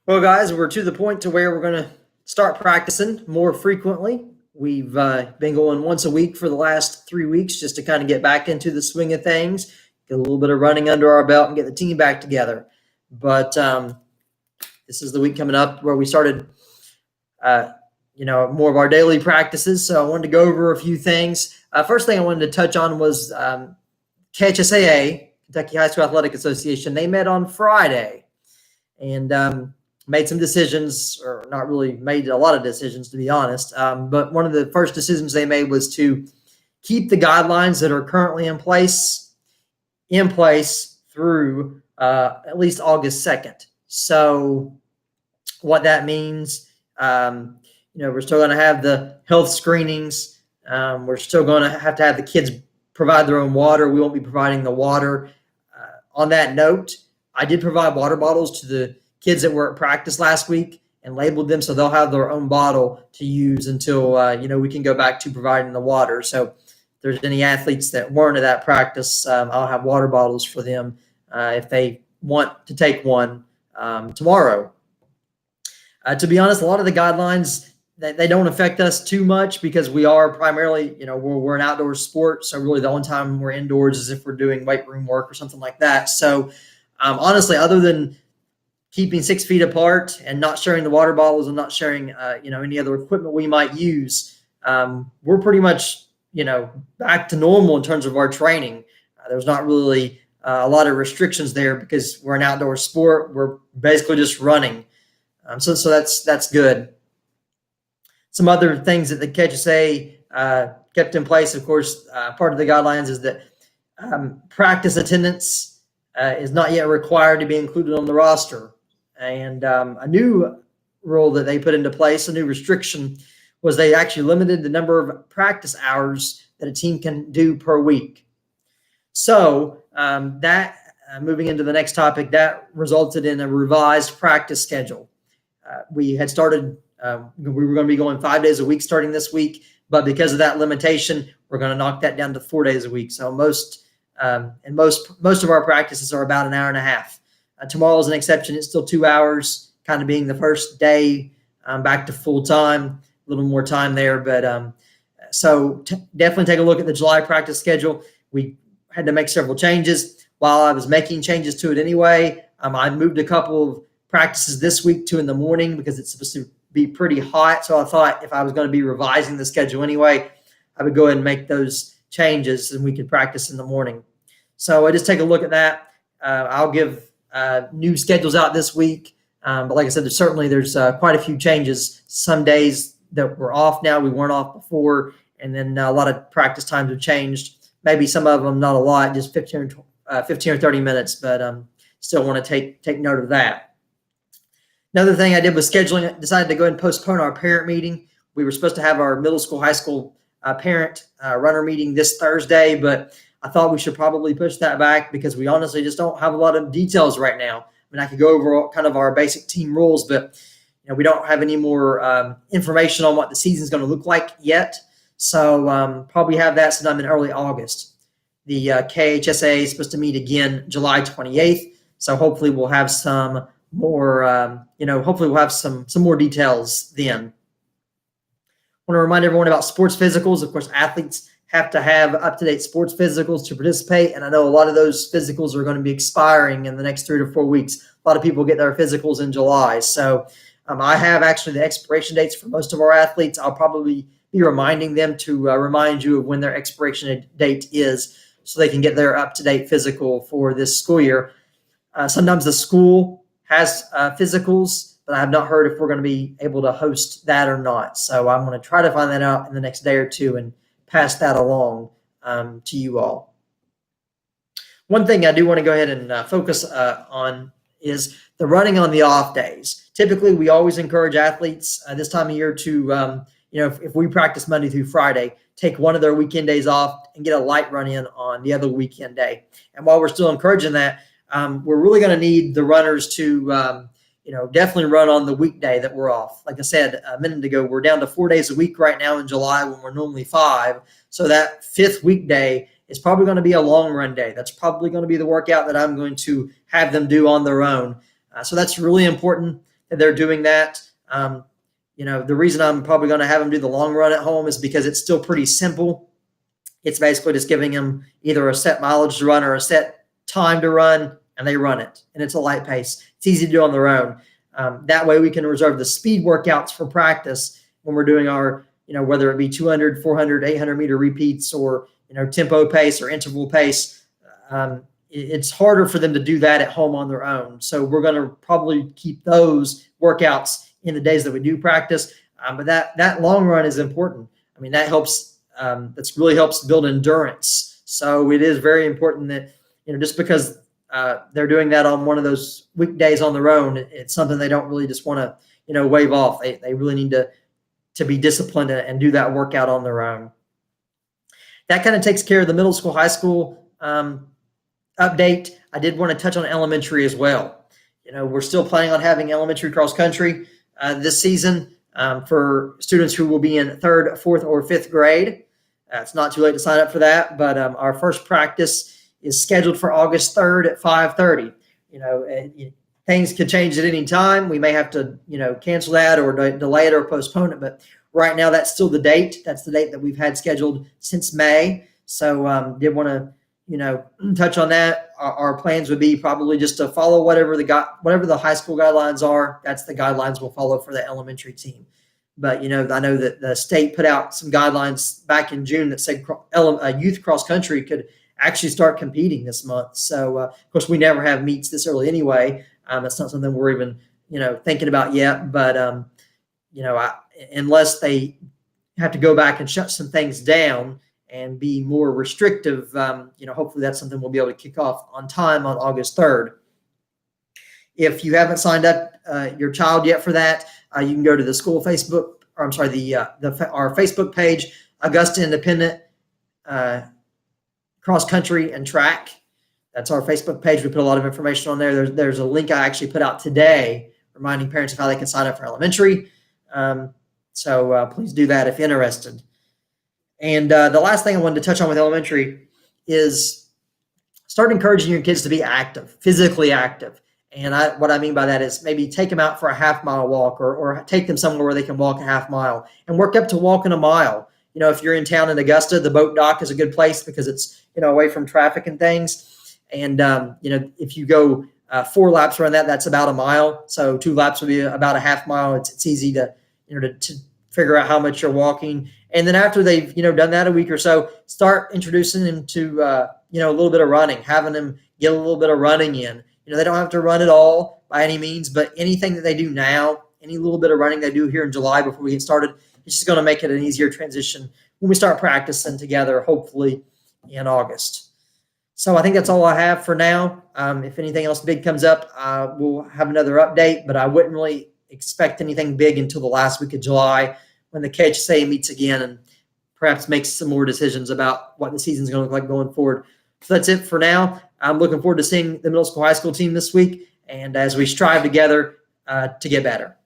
Well, guys, we're to the point to where we're going to start practicing more frequently. We've been going once a week for the last 3 weeks just to kind of get back into the swing of things, get a little bit of running under our belt, and get the team back together. But this is the week coming up where we started, uh, more of our daily practices. So I wanted to go over a few things. First thing I wanted to touch on was KHSAA, Kentucky High School Athletic Association. They met on Friday and made some decisions, or not really made a lot of decisions, to be honest. But one of the first decisions they made was to keep the guidelines that are currently in place through at least August 2nd. So what that means, we're still going to have the health screenings. We're still going to have the kids provide their own water. We won't be providing the water. On that note, I did provide water bottles to the kids that were at practice last week and labeled them so they'll have their own bottle to use until we can go back to providing the water. So if there's any athletes that weren't at that practice, I'll have water bottles for them if they want to take one tomorrow. To be honest, a lot of the guidelines they don't affect us too much because we are primarily, we're an outdoor sport. So really the only time we're indoors is if we're doing weight room work or something like that. So honestly, other than keeping 6 feet apart and not sharing the water bottles and not sharing, any other equipment we might use, we're pretty much, back to normal in terms of our training. There's not really a lot of restrictions there because we're an outdoor sport. We're basically just running. So that's good. Some other things that the KHSA kept in place, of course, part of the guidelines is that practice attendance is not yet required to be included on the roster. And a new rule that they put into place, a new restriction, was they actually limited the number of practice hours that a team can do per week. So moving into the next topic, that resulted in a revised practice schedule. We had started, we were going to be going 5 days a week starting this week, but because of that limitation, we're going to knock that down to 4 days a week. So most of our practices are about an hour and a half. Tomorrow is an exception. It's still 2 hours, kind of being the first day back to full time, a little more time there. But definitely take a look at the July practice schedule. We had to make several changes. While I was making changes to it anyway, I moved a couple of practices this week to in the morning because it's supposed to be pretty hot. So I thought if I was going to be revising the schedule anyway, I would go ahead and make those changes and we could practice in the morning. So I just take a look at that. I'll give new schedules out this week. But like I said, there's quite a few changes. Some days that we're off now, we weren't off before. And then a lot of practice times have changed. Maybe some of them, not a lot, just 15 or 30 minutes, but still want to take note of that. Another thing I did was scheduling. Decided to go ahead and postpone our parent meeting. We were supposed to have our middle school, high school parent runner meeting this Thursday, but I thought we should probably push that back because we honestly just don't have a lot of details right now. I mean, I could go over kind of our basic team rules, but we don't have any more information on what the season is going to look like yet. So probably have that sometime in early August. The KHSA is supposed to meet again July 28th. So hopefully we'll have some more, hopefully we'll have some more details then. I want to remind everyone about sports physicals. Of course, athletes have to have up-to-date sports physicals to participate. And I know a lot of those physicals are going to be expiring in the next 3 to 4 weeks. A lot of people get their physicals in July. So I have actually the expiration dates for most of our athletes. I'll probably be reminding them to remind you of when their expiration date is so they can get their up-to-date physical for this school year. Sometimes the school has physicals, but I have not heard if we're going to be able to host that or not. So I'm going to try to find that out in the next day or two and pass that along to you all. One thing I do want to go ahead and focus on is the running on the off days. Typically, we always encourage athletes this time of year to, if we practice Monday through Friday, take one of their weekend days off and get a light run in on the other weekend day. And while we're still encouraging that, we're really going to need the runners to, definitely run on the weekday that we're off. Like I said a minute ago, we're down to 4 days a week right now in July when we're normally 5. So that 5th weekday is probably going to be a long run day. That's probably going to be the workout that I'm going to have them do on their own. So that's really important they're doing that. The reason I'm probably going to have them do the long run at home is because it's still pretty simple. It's basically just giving them either a set mileage to run or a set time to run, and they run it. And it's a light pace. It's easy to do on their own. That way we can reserve the speed workouts for practice when we're doing our, whether it be 200, 400, 800 meter repeats or, tempo pace or interval pace. It's harder for them to do that at home on their own. So we're going to probably keep those workouts in the days that we do practice. But that long run is important. I mean, that helps. That really helps build endurance. So it is very important that, just because they're doing that on one of those weekdays on their own, it's something they don't really just want to, wave off. They really need to be disciplined and do that workout on their own. That kind of takes care of the middle school, high school update. I did want to touch on elementary as well. We're still planning on having elementary cross country this season for students who will be in 3rd, 4th, or 5th grade. It's not too late to sign up for that, but our first practice is scheduled for August 3rd at 5:30. Things could change at any time. We may have to, cancel that or delay it or postpone it. But right now, that's still the date. That's the date that we've had scheduled since May. So did want to, touch on that. Our plans would be probably just to follow whatever the high school guidelines are. That's the guidelines we'll follow for the elementary team. But, I know that the state put out some guidelines back in June that said youth cross country could actually start competing this month. So, of course, we never have meets this early anyway. It's not something we're even, thinking about yet. But, unless they have to go back and shut some things down and be more restrictive, hopefully that's something we'll be able to kick off on time on August 3rd. If you haven't signed up your child yet for that, you can go to the school Facebook, or I'm sorry, our Facebook page, Augusta Independent Cross Country and Track. That's our Facebook page. We put a lot of information on there. There's a link I actually put out today reminding parents of how they can sign up for elementary. So please do that if interested. And the last thing I wanted to touch on with elementary is start encouraging your kids to be active, physically active. And what I mean by that is maybe take them out for a half-mile walk or take them somewhere where they can walk a half mile and work up to walking a mile. If you're in town in Augusta, the boat dock is a good place because it's, away from traffic and things. And, if you go 4 laps around that's about a mile. So 2 laps would be about a half mile. It's easy to figure out how much you're walking. And then after they've, done that a week or so, start introducing them to, a little bit of running, having them get a little bit of running in. They don't have to run it all by any means, but anything that they do now, any little bit of running they do here in July before we get started, it's just going to make it an easier transition when we start practicing together, hopefully in August. So I think that's all I have for now. If anything else big comes up, we'll have another update, but I wouldn't really expect anything big until the last week of July when the KHSAA meets again and perhaps makes some more decisions about what the season's going to look like going forward. So that's it for now. I'm looking forward to seeing the middle school, high school team this week, and as we strive together to get better.